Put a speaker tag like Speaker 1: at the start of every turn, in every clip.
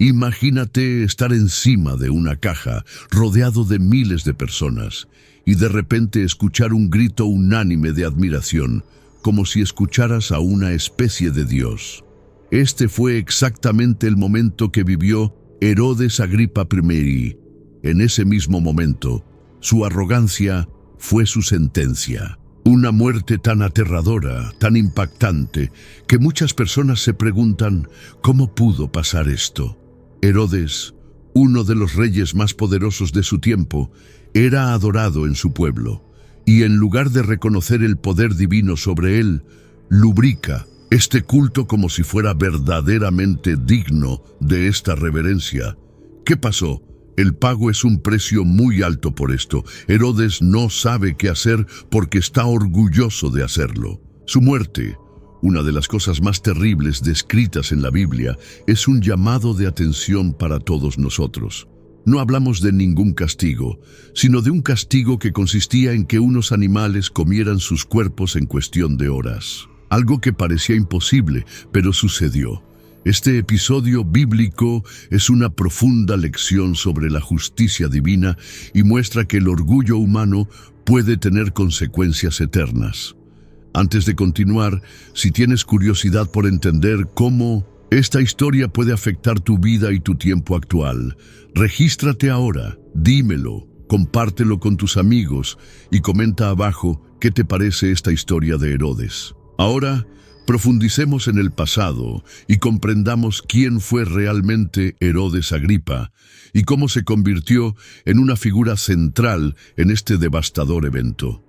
Speaker 1: Imagínate estar encima de una caja, rodeado de miles de personas, y de repente escuchar un grito unánime de admiración, como si escucharas a una especie de Dios. Este fue exactamente el momento que vivió Herodes Agripa I. En ese mismo momento, su arrogancia fue su sentencia. Una muerte tan aterradora, tan impactante, que muchas personas se preguntan ¿cómo pudo pasar esto? Herodes, uno de los reyes más poderosos de su tiempo, era adorado en su pueblo, y en lugar de reconocer el poder divino sobre él, lubrica este culto como si fuera verdaderamente digno de esta reverencia. ¿Qué pasó? El pago es un precio muy alto por esto. Herodes no sabe qué hacer porque está orgulloso de hacerlo. Su muerte, una de las cosas más terribles descritas en la Biblia, es un llamado de atención para todos nosotros. No hablamos de ningún castigo, sino de un castigo que consistía en que unos animales comieran sus cuerpos en cuestión de horas. Algo que parecía imposible, pero sucedió. Este episodio bíblico es una profunda lección sobre la justicia divina y muestra que el orgullo humano puede tener consecuencias eternas. Antes de continuar, si tienes curiosidad por entender cómo esta historia puede afectar tu vida y tu tiempo actual, regístrate ahora, dímelo, compártelo con tus amigos y comenta abajo qué te parece esta historia de Herodes. Ahora, profundicemos en el pasado y comprendamos quién fue realmente Herodes Agripa y cómo se convirtió en una figura central en este devastador evento.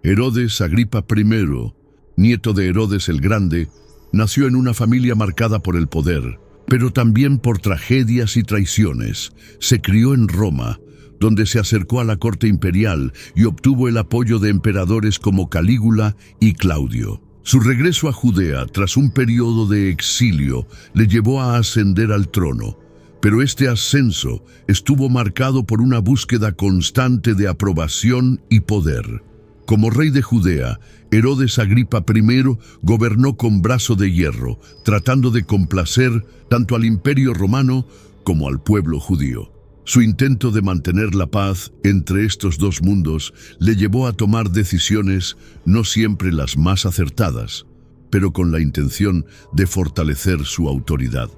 Speaker 1: Herodes Agripa I, nieto de Herodes el Grande, nació en una familia marcada por el poder, pero también por tragedias y traiciones. Se crió en Roma, donde se acercó a la corte imperial y obtuvo el apoyo de emperadores como Calígula y Claudio. Su regreso a Judea tras un periodo de exilio le llevó a ascender al trono, pero este ascenso estuvo marcado por una búsqueda constante de aprobación y poder. Como rey de Judea, Herodes Agripa I gobernó con brazo de hierro, tratando de complacer tanto al imperio romano como al pueblo judío. Su intento de mantener la paz entre estos dos mundos le llevó a tomar decisiones no siempre las más acertadas, pero con la intención de fortalecer su autoridad.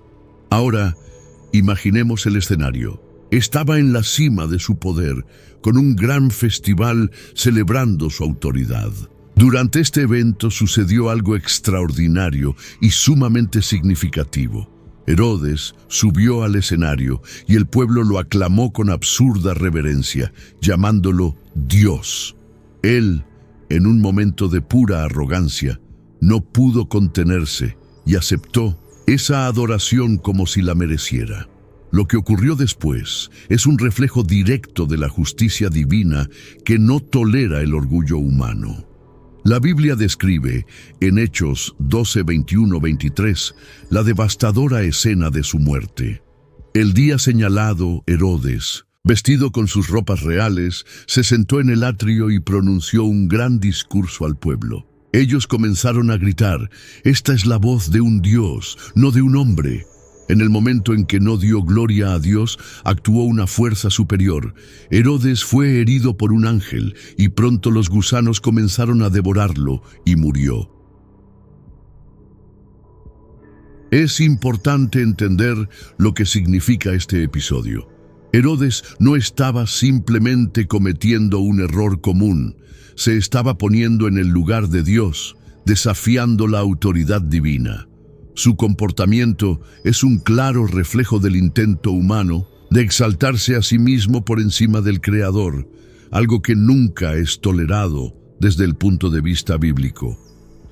Speaker 1: Ahora, imaginemos el escenario. Estaba en la cima de su poder, con un gran festival celebrando su autoridad. Durante este evento sucedió algo extraordinario y sumamente significativo. Herodes subió al escenario y el pueblo lo aclamó con absurda reverencia, llamándolo Dios. Él, en un momento de pura arrogancia, no pudo contenerse y aceptó esa adoración como si la mereciera. Lo que ocurrió después es un reflejo directo de la justicia divina que no tolera el orgullo humano. La Biblia describe, en Hechos 12, 21, 23, la devastadora escena de su muerte. El día señalado, Herodes, vestido con sus ropas reales, se sentó en el atrio y pronunció un gran discurso al pueblo. Ellos comenzaron a gritar: «Esta es la voz de un Dios, no de un hombre». En el momento en que no dio gloria a Dios, actuó una fuerza superior. Herodes fue herido por un ángel y pronto los gusanos comenzaron a devorarlo y murió. Es importante entender lo que significa este episodio. Herodes no estaba simplemente cometiendo un error común, se estaba poniendo en el lugar de Dios, desafiando la autoridad divina. Su comportamiento es un claro reflejo del intento humano de exaltarse a sí mismo por encima del Creador, algo que nunca es tolerado desde el punto de vista bíblico.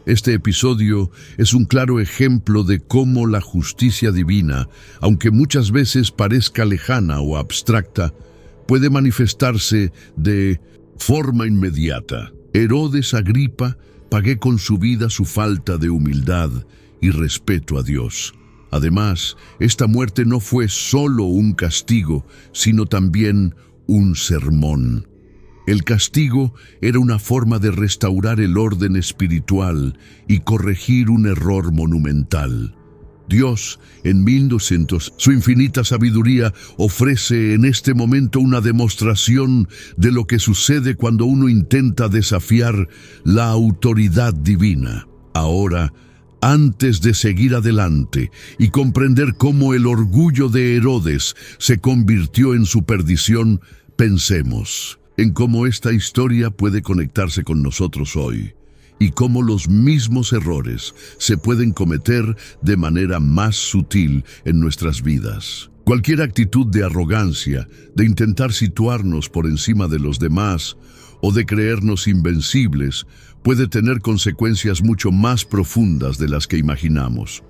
Speaker 1: Este episodio es un claro ejemplo de cómo la justicia divina, aunque muchas veces parezca lejana o abstracta, puede manifestarse de forma inmediata. Herodes Agripa pagó con su vida su falta de humildad y respeto a Dios. Además, esta muerte no fue solo un castigo, sino también un sermón. El castigo era una forma de restaurar el orden espiritual y corregir un error monumental. Dios, en 1200, su infinita sabiduría ofrece en este momento una demostración de lo que sucede cuando uno intenta desafiar la autoridad divina. Ahora, antes de seguir adelante y comprender cómo el orgullo de Herodes se convirtió en su perdición, pensemos en cómo esta historia puede conectarse con nosotros hoy y cómo los mismos errores se pueden cometer de manera más sutil en nuestras vidas. Cualquier actitud de arrogancia, de intentar situarnos por encima de los demás o de creernos invencibles, puede tener consecuencias mucho más profundas de las que imaginamos.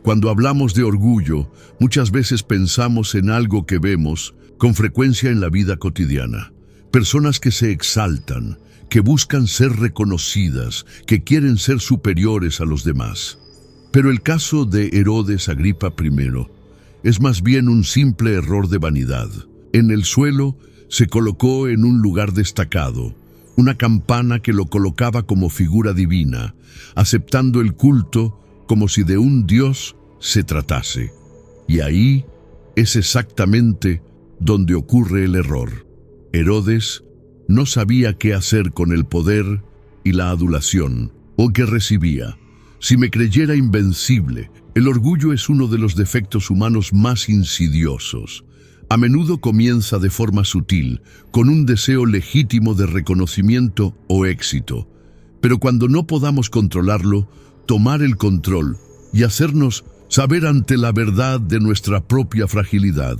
Speaker 1: Cuando hablamos de orgullo, muchas veces pensamos en algo que vemos con frecuencia en la vida cotidiana. Personas que se exaltan, que buscan ser reconocidas, que quieren ser superiores a los demás. Pero el caso de Herodes Agripa I es más bien un simple error de vanidad. En el suelo se colocó en un lugar destacado, una campana que lo colocaba como figura divina, aceptando el culto como si de un dios se tratase. Y ahí es exactamente donde ocurre el error. Herodes no sabía qué hacer con el poder y la adulación o que recibía. Si me creyera invencible, el orgullo es uno de los defectos humanos más insidiosos. A menudo comienza de forma sutil, con un deseo legítimo de reconocimiento o éxito. Pero cuando no podamos controlarlo, tomar el control y hacernos saber ante la verdad de nuestra propia fragilidad.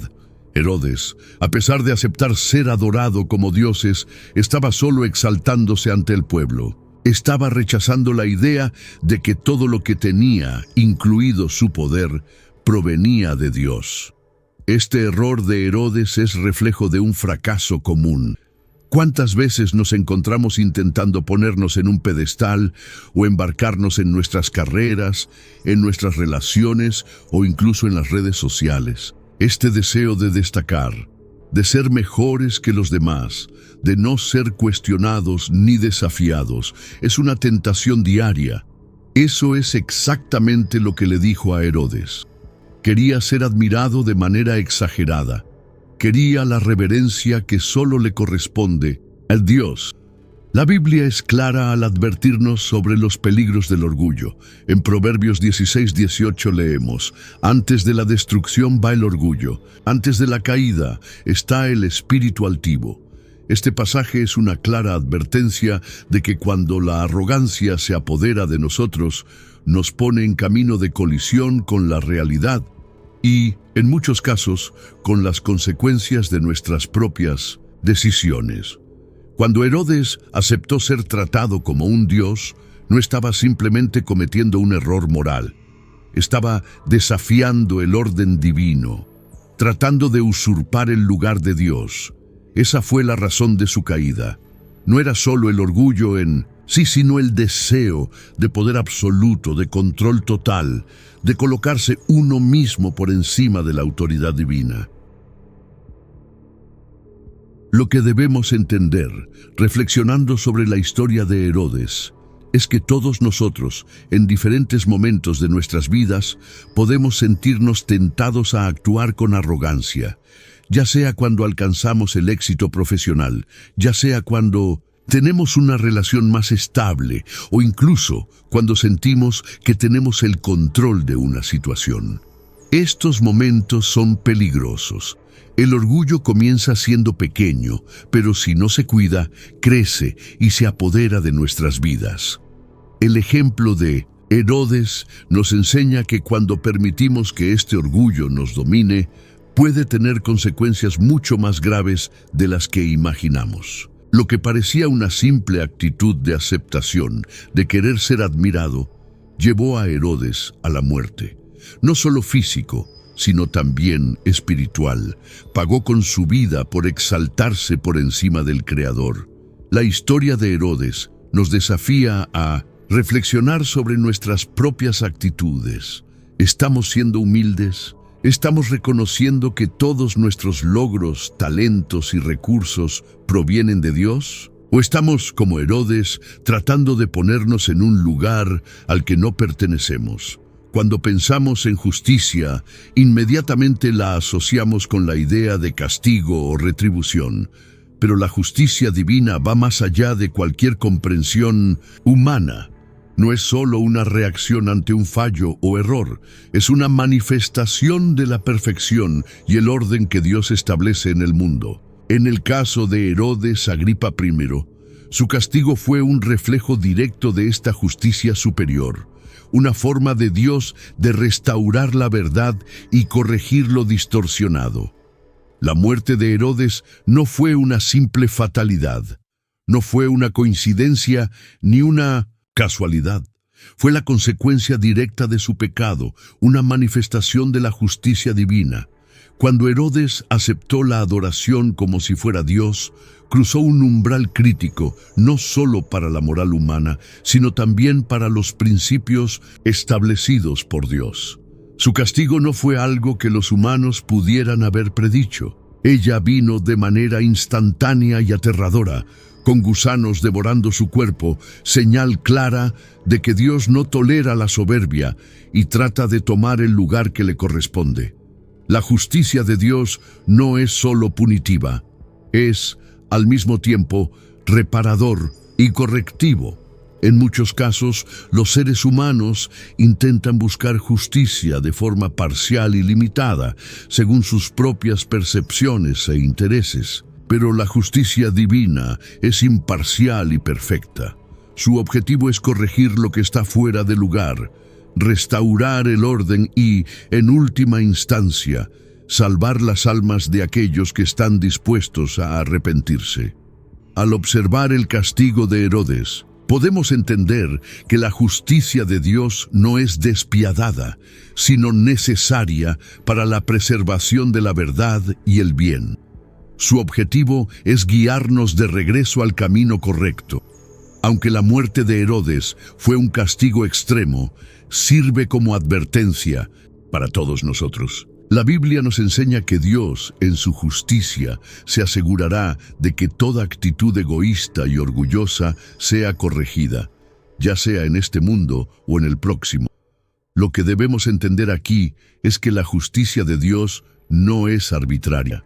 Speaker 1: Herodes, a pesar de aceptar ser adorado como dioses, estaba solo exaltándose ante el pueblo. Estaba rechazando la idea de que todo lo que tenía, incluido su poder, provenía de Dios. Este error de Herodes es reflejo de un fracaso común. ¿Cuántas veces nos encontramos intentando ponernos en un pedestal o embarcarnos en nuestras carreras, en nuestras relaciones o incluso en las redes sociales? Este deseo de destacar, de ser mejores que los demás, de no ser cuestionados ni desafiados, es una tentación diaria. Eso es exactamente lo que le dijo a Herodes. Quería ser admirado de manera exagerada. Quería la reverencia que solo le corresponde al Dios. La Biblia es clara al advertirnos sobre los peligros del orgullo. En Proverbios 16:18 leemos: antes de la destrucción va el orgullo, antes de la caída está el espíritu altivo. Este pasaje es una clara advertencia de que cuando la arrogancia se apodera de nosotros, nos pone en camino de colisión con la realidad y, en muchos casos, con las consecuencias de nuestras propias decisiones. Cuando Herodes aceptó ser tratado como un dios, no estaba simplemente cometiendo un error moral. Estaba desafiando el orden divino, tratando de usurpar el lugar de Dios. Esa fue la razón de su caída. No era solo el orgullo en sí, sino el deseo de poder absoluto, de control total, de colocarse uno mismo por encima de la autoridad divina. Lo que debemos entender, reflexionando sobre la historia de Herodes, es que todos nosotros, en diferentes momentos de nuestras vidas, podemos sentirnos tentados a actuar con arrogancia, ya sea cuando alcanzamos el éxito profesional, ya sea cuando tenemos una relación más estable o incluso cuando sentimos que tenemos el control de una situación. Estos momentos son peligrosos. El orgullo comienza siendo pequeño, pero si no se cuida, crece y se apodera de nuestras vidas. El ejemplo de Herodes nos enseña que cuando permitimos que este orgullo nos domine, puede tener consecuencias mucho más graves de las que imaginamos. Lo que parecía una simple actitud de aceptación, de querer ser admirado, llevó a Herodes a la muerte. No solo físico, sino también espiritual. Pagó con su vida por exaltarse por encima del Creador. La historia de Herodes nos desafía a reflexionar sobre nuestras propias actitudes. ¿Estamos siendo humildes? ¿Estamos reconociendo que todos nuestros logros, talentos y recursos provienen de Dios? ¿O estamos, como Herodes, tratando de ponernos en un lugar al que no pertenecemos, Cuando pensamos en justicia, inmediatamente la asociamos con la idea de castigo o retribución. Pero la justicia divina va más allá de cualquier comprensión humana. No es solo una reacción ante un fallo o error, es una manifestación de la perfección y el orden que Dios establece en el mundo. En el caso de Herodes Agripa I, su castigo fue un reflejo directo de esta justicia superior, una forma de Dios de restaurar la verdad y corregir lo distorsionado. La muerte de Herodes no fue una simple fatalidad, no fue una coincidencia ni una casualidad. Fue la consecuencia directa de su pecado, una manifestación de la justicia divina. Cuando Herodes aceptó la adoración como si fuera Dios, cruzó un umbral crítico, no solo para la moral humana, sino también para los principios establecidos por Dios. Su castigo no fue algo que los humanos pudieran haber predicho. Ella vino de manera instantánea y aterradora, con gusanos devorando su cuerpo, señal clara de que Dios no tolera la soberbia y trata de tomar el lugar que le corresponde. La justicia de Dios no es solo punitiva, es, al mismo tiempo, reparador y correctivo. En muchos casos, los seres humanos intentan buscar justicia de forma parcial y limitada, según sus propias percepciones e intereses. Pero la justicia divina es imparcial y perfecta. Su objetivo es corregir lo que está fuera de lugar, restaurar el orden y, en última instancia, salvar las almas de aquellos que están dispuestos a arrepentirse. Al observar el castigo de Herodes, podemos entender que la justicia de Dios no es despiadada, sino necesaria para la preservación de la verdad y el bien. Su objetivo es guiarnos de regreso al camino correcto. Aunque la muerte de Herodes fue un castigo extremo, sirve como advertencia para todos nosotros. La Biblia nos enseña que Dios, en su justicia, se asegurará de que toda actitud egoísta y orgullosa sea corregida, ya sea en este mundo o en el próximo. Lo que debemos entender aquí es que la justicia de Dios no es arbitraria.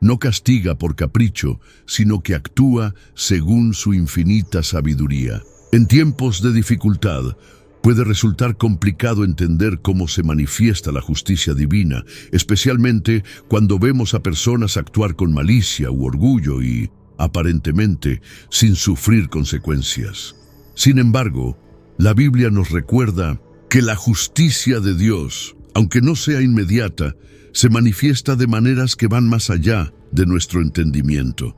Speaker 1: No castiga por capricho, sino que actúa según su infinita sabiduría. En tiempos de dificultad, puede resultar complicado entender cómo se manifiesta la justicia divina, especialmente cuando vemos a personas actuar con malicia u orgullo y, aparentemente, sin sufrir consecuencias. Sin embargo, la Biblia nos recuerda que la justicia de Dios, aunque no sea inmediata, se manifiesta de maneras que van más allá de nuestro entendimiento.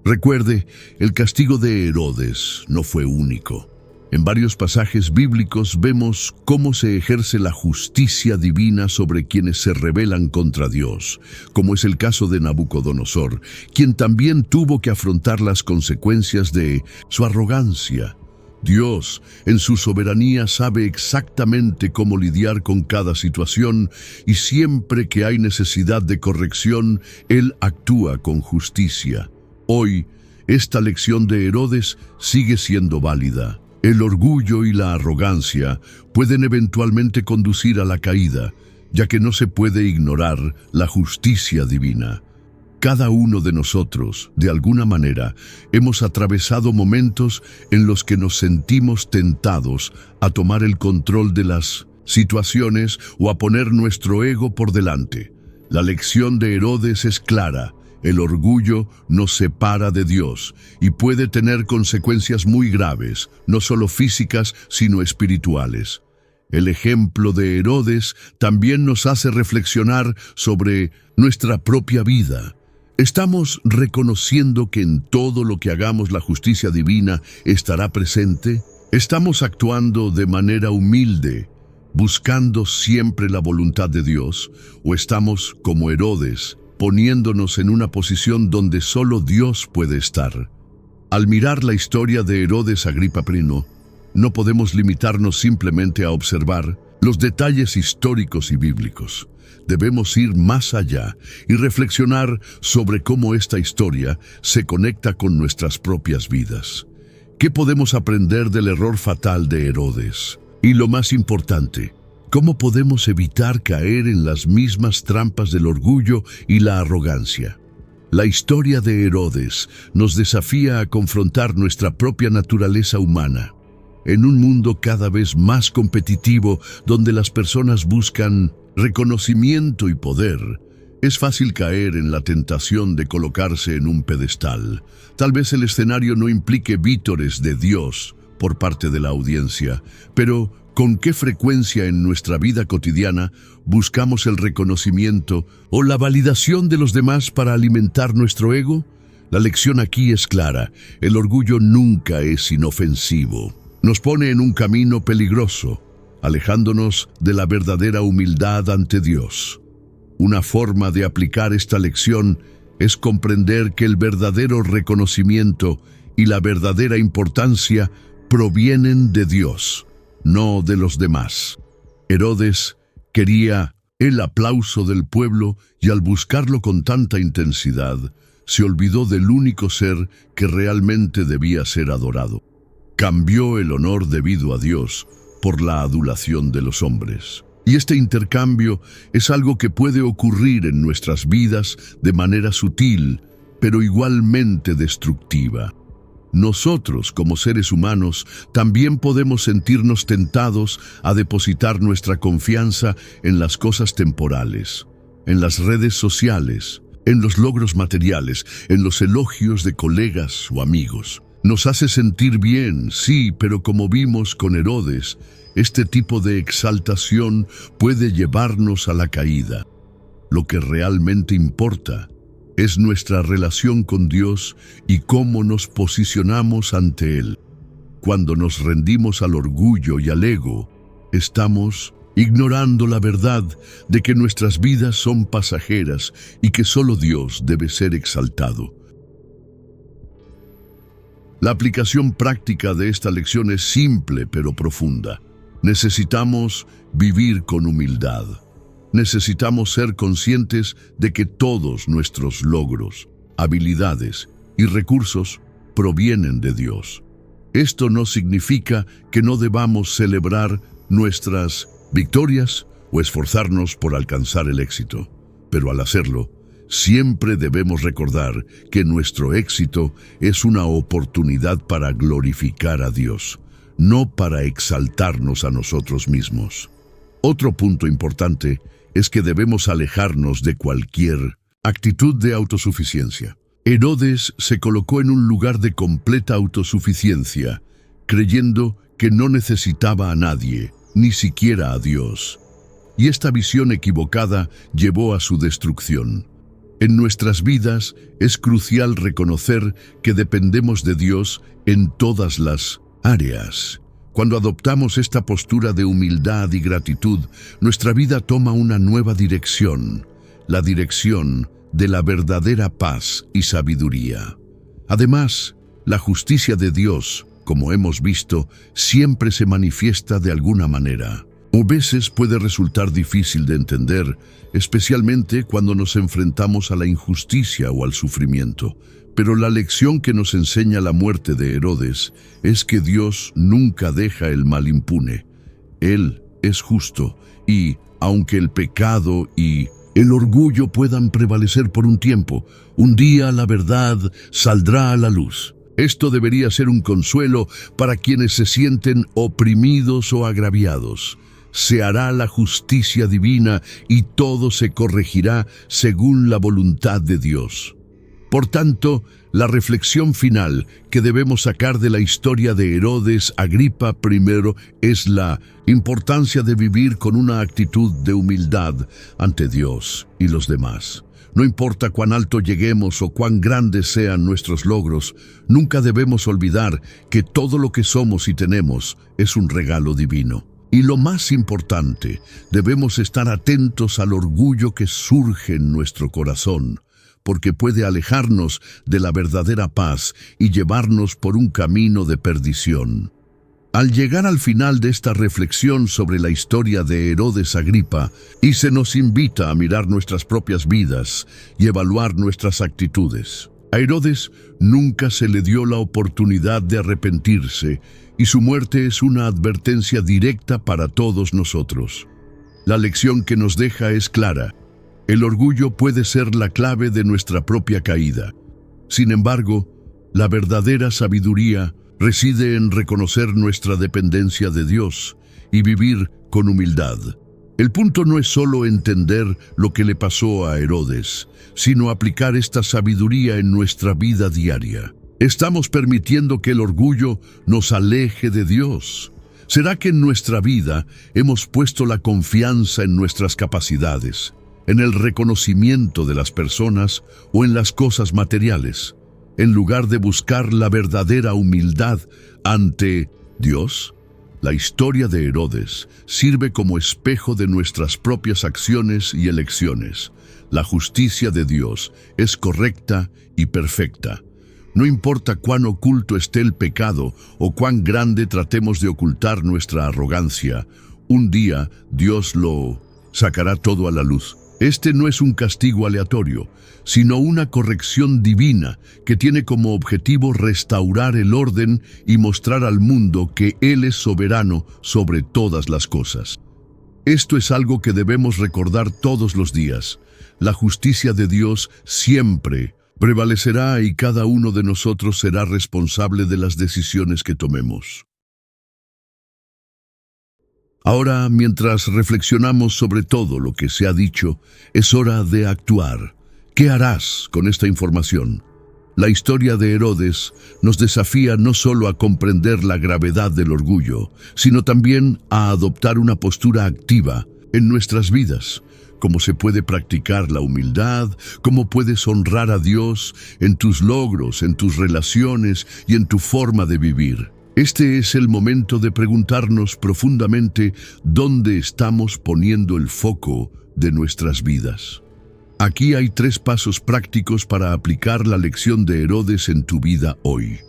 Speaker 1: Recuerde, el castigo de Herodes no fue único. En varios pasajes bíblicos vemos cómo se ejerce la justicia divina sobre quienes se rebelan contra Dios, como es el caso de Nabucodonosor, quien también tuvo que afrontar las consecuencias de su arrogancia. Dios, en su soberanía, sabe exactamente cómo lidiar con cada situación y siempre que hay necesidad de corrección, Él actúa con justicia. Hoy, esta lección de Herodes sigue siendo válida. El orgullo y la arrogancia pueden eventualmente conducir a la caída, ya que no se puede ignorar la justicia divina. Cada uno de nosotros, de alguna manera, hemos atravesado momentos en los que nos sentimos tentados a tomar el control de las situaciones o a poner nuestro ego por delante. La lección de Herodes es clara. El orgullo nos separa de Dios y puede tener consecuencias muy graves, no solo físicas, sino espirituales. El ejemplo de Herodes también nos hace reflexionar sobre nuestra propia vida. ¿Estamos reconociendo que en todo lo que hagamos la justicia divina estará presente? ¿Estamos actuando de manera humilde, buscando siempre la voluntad de Dios? ¿O estamos, como Herodes, poniéndonos en una posición donde solo Dios puede estar? Al mirar la historia de Herodes Agripa I, no podemos limitarnos simplemente a observar los detalles históricos y bíblicos. Debemos ir más allá y reflexionar sobre cómo esta historia se conecta con nuestras propias vidas. ¿Qué podemos aprender del error fatal de Herodes? Y lo más importante, ¿cómo podemos evitar caer en las mismas trampas del orgullo y la arrogancia? La historia de Herodes nos desafía a confrontar nuestra propia naturaleza humana. En un mundo cada vez más competitivo, donde las personas buscan reconocimiento y poder, es fácil caer en la tentación de colocarse en un pedestal. Tal vez el escenario no implique vítores de Dios por parte de la audiencia, pero ¿con qué frecuencia en nuestra vida cotidiana buscamos el reconocimiento o la validación de los demás para alimentar nuestro ego? La lección aquí es clara: el orgullo nunca es inofensivo. Nos pone en un camino peligroso, alejándonos de la verdadera humildad ante Dios. Una forma de aplicar esta lección es comprender que el verdadero reconocimiento y la verdadera importancia provienen de Dios, no de los demás. Herodes quería el aplauso del pueblo y al buscarlo con tanta intensidad, se olvidó del único ser que realmente debía ser adorado. Cambió el honor debido a Dios por la adulación de los hombres. Y este intercambio es algo que puede ocurrir en nuestras vidas de manera sutil, pero igualmente destructiva. Nosotros, como seres humanos, también podemos sentirnos tentados a depositar nuestra confianza en las cosas temporales, en las redes sociales, en los logros materiales, en los elogios de colegas o amigos. Nos hace sentir bien, sí, pero como vimos con Herodes, este tipo de exaltación puede llevarnos a la caída. Lo que realmente importa es nuestra relación con Dios y cómo nos posicionamos ante Él. Cuando nos rendimos al orgullo y al ego, estamos ignorando la verdad de que nuestras vidas son pasajeras y que solo Dios debe ser exaltado. La aplicación práctica de esta lección es simple pero profunda. Necesitamos vivir con humildad. Necesitamos ser conscientes de que todos nuestros logros, habilidades y recursos provienen de Dios. Esto no significa que no debamos celebrar nuestras victorias o esforzarnos por alcanzar el éxito, pero al hacerlo, siempre debemos recordar que nuestro éxito es una oportunidad para glorificar a Dios, no para exaltarnos a nosotros mismos. Otro punto importante es que debemos alejarnos de cualquier actitud de autosuficiencia. Herodes se colocó en un lugar de completa autosuficiencia, creyendo que no necesitaba a nadie, ni siquiera a Dios. Y esta visión equivocada llevó a su destrucción. En nuestras vidas es crucial reconocer que dependemos de Dios en todas las áreas. Cuando adoptamos esta postura de humildad y gratitud, nuestra vida toma una nueva dirección, la dirección de la verdadera paz y sabiduría. Además, la justicia de Dios, como hemos visto, siempre se manifiesta de alguna manera. A veces puede resultar difícil de entender, especialmente cuando nos enfrentamos a la injusticia o al sufrimiento. Pero la lección que nos enseña la muerte de Herodes es que Dios nunca deja el mal impune. Él es justo y, aunque el pecado y el orgullo puedan prevalecer por un tiempo, un día la verdad saldrá a la luz. Esto debería ser un consuelo para quienes se sienten oprimidos o agraviados. Se hará la justicia divina y todo se corregirá según la voluntad de Dios. Por tanto, la reflexión final que debemos sacar de la historia de Herodes Agripa I es la importancia de vivir con una actitud de humildad ante Dios y los demás. No importa cuán alto lleguemos o cuán grandes sean nuestros logros, nunca debemos olvidar que todo lo que somos y tenemos es un regalo divino. Y lo más importante, debemos estar atentos al orgullo que surge en nuestro corazón, porque puede alejarnos de la verdadera paz y llevarnos por un camino de perdición. Al llegar al final de esta reflexión sobre la historia de Herodes Agripa, y se nos invita a mirar nuestras propias vidas y evaluar nuestras actitudes. A Herodes nunca se le dio la oportunidad de arrepentirse, y su muerte es una advertencia directa para todos nosotros. La lección que nos deja es clara. El orgullo puede ser la clave de nuestra propia caída. Sin embargo, la verdadera sabiduría reside en reconocer nuestra dependencia de Dios y vivir con humildad. El punto no es solo entender lo que le pasó a Herodes, sino aplicar esta sabiduría en nuestra vida diaria. ¿Estamos permitiendo que el orgullo nos aleje de Dios? ¿Será que en nuestra vida hemos puesto la confianza en nuestras capacidades, en el reconocimiento de las personas o en las cosas materiales, en lugar de buscar la verdadera humildad ante Dios? La historia de Herodes sirve como espejo de nuestras propias acciones y elecciones. La justicia de Dios es correcta y perfecta. No importa cuán oculto esté el pecado o cuán grande tratemos de ocultar nuestra arrogancia, un día Dios lo sacará todo a la luz. Este no es un castigo aleatorio, sino una corrección divina que tiene como objetivo restaurar el orden y mostrar al mundo que Él es soberano sobre todas las cosas. Esto es algo que debemos recordar todos los días. La justicia de Dios siempre prevalecerá y cada uno de nosotros será responsable de las decisiones que tomemos. Ahora, mientras reflexionamos sobre todo lo que se ha dicho, es hora de actuar. ¿Qué harás con esta información? La historia de Herodes nos desafía no solo a comprender la gravedad del orgullo, sino también a adoptar una postura activa en nuestras vidas. Cómo se puede practicar la humildad, cómo puedes honrar a Dios en tus logros, en tus relaciones y en tu forma de vivir. Este es el momento de preguntarnos profundamente dónde estamos poniendo el foco de nuestras vidas. Aquí hay 3 pasos prácticos para aplicar la lección de Herodes en tu vida hoy.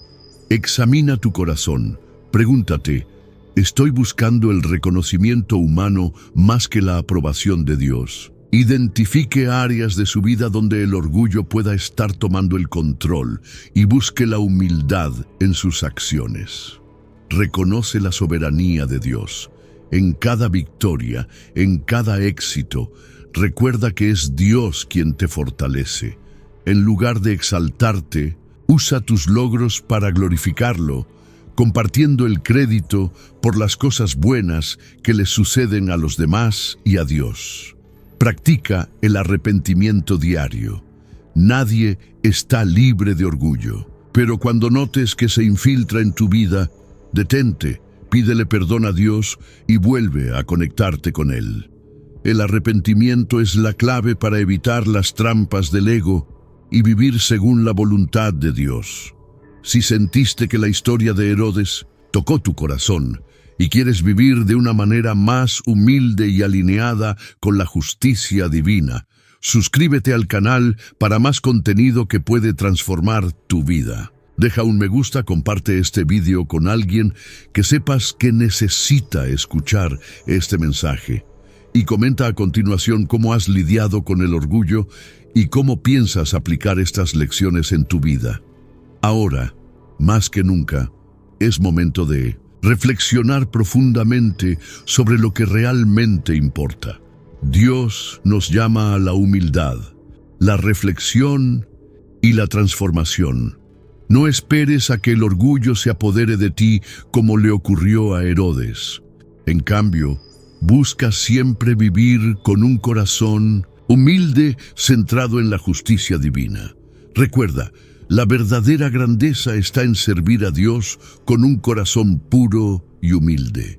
Speaker 1: Examina tu corazón. Pregúntate, ¿estoy buscando el reconocimiento humano más que la aprobación de Dios? Identifique áreas de su vida donde el orgullo pueda estar tomando el control y busque la humildad en sus acciones. Reconoce la soberanía de Dios. En cada victoria, en cada éxito, recuerda que es Dios quien te fortalece. En lugar de exaltarte, usa tus logros para glorificarlo, compartiendo el crédito por las cosas buenas que le suceden a los demás y a Dios. Practica el arrepentimiento diario. Nadie está libre de orgullo, pero cuando notes que se infiltra en tu vida, detente, pídele perdón a Dios y vuelve a conectarte con Él. El arrepentimiento es la clave para evitar las trampas del ego y vivir según la voluntad de Dios. Si sentiste que la historia de Herodes tocó tu corazón y quieres vivir de una manera más humilde y alineada con la justicia divina, suscríbete al canal para más contenido que puede transformar tu vida. Deja un me gusta, comparte este vídeo con alguien que sepas que necesita escuchar este mensaje. Y comenta a continuación cómo has lidiado con el orgullo y cómo piensas aplicar estas lecciones en tu vida. Ahora, más que nunca, es momento de reflexionar profundamente sobre lo que realmente importa. Dios nos llama a la humildad, la reflexión y la transformación. No esperes a que el orgullo se apodere de ti como le ocurrió a Herodes. En cambio, busca siempre vivir con un corazón humilde centrado en la justicia divina. Recuerda, la verdadera grandeza está en servir a Dios con un corazón puro y humilde.